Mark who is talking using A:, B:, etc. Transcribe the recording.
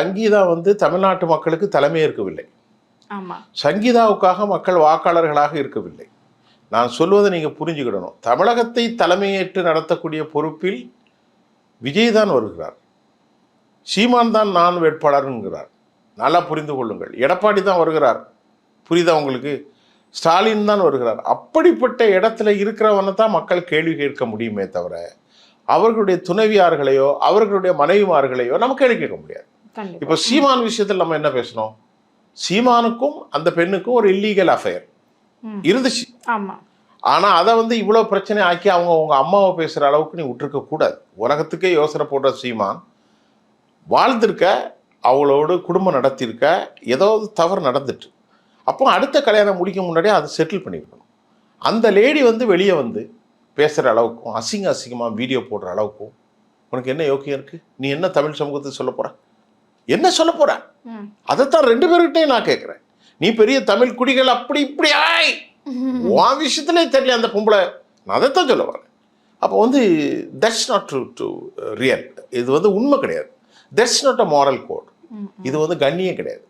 A: சங்கீதா வந்து தமிழ்நாட்டு மக்களுக்கு தலைமை ஏற்கவில்லை.
B: ஆமா.
A: சங்கீதாவுக்காக மக்கள் வாக்காளர்களாக இருக்கவில்லை. நான் சொல்வதை நீங்க புரிஞ்சுக்கிடணும். தமிழகத்தை தலைமையேற்று நடத்தக்கூடிய பொறுப்பில் விஜய் தான் வருகிறார். சீமான் தான் நான் வேட்பாளருங்கிறார். நல்லா புரிந்து கொள்ளுங்கள். எடப்பாடி தான் வருகிறார். புரியுதா உங்களுக்கு? ஸ்டாலின் தான் வருகிறார். அப்படிப்பட்ட இடத்துல இருக்கிறவனை தான் மக்கள் கேள்வி கேட்க முடியுமே தவிர அவர்களுடைய துணைவியார்களையோ அவர்களுடைய மனைவிமார்களையோ நம்ம கேள்வி கேட்க முடியாது. இப்போ சீமான் விஷயத்தில் நம்ம என்ன பேசணும்? சீமானுக்கும் அந்த பெண்ணுக்கும் ஒரு இல்லீகல் அஃபேர் இருந்துச்சு. ஆனா அதை வந்து இவ்வளவு பிரச்சனை ஆக்கி அவங்க உங்க அம்மாவை பேசுற அளவுக்கு நீ விட்டுருக்க கூடாது. உலகத்துக்கே யோசனை போடுற சீமான் வாழ்ந்திருக்க, அவளோடு குடும்பம் நடத்தியிருக்க, ஏதாவது தவறு நடந்துட்டு அப்போ அடுத்த கல்யாணம் முடிக்க முன்னாடியே அதை செட்டில் பண்ணியிருக்கணும். அந்த லேடி வந்து வெளியே வந்து பேசுகிற அளவுக்கும் அசிங்கமாக வீடியோ போடுற அளவுக்கும் உனக்கு என்ன யோக்கியம் இருக்குது? நீ என்ன தமிழ் சமூகத்துக்கு சொல்ல போகிற? என்ன சொல்ல போகிற? அதைத்தான் ரெண்டு பேர்கிட்டையும் நான் கேட்குறேன். நீ பெரிய தமிழ் குடிகள் அப்படி இப்படி ஆய் உன் விஷயத்திலே தெரியல அந்த பொம்பளை. நான் அதைத்தான் சொல்ல வரேன். அப்போ வந்து தட்ஸ் நாட் டு ரியல். இது வந்து உண்மை கிடையாது. That's not a moral code. இது வந்து கண்ணியம் கிடையாது.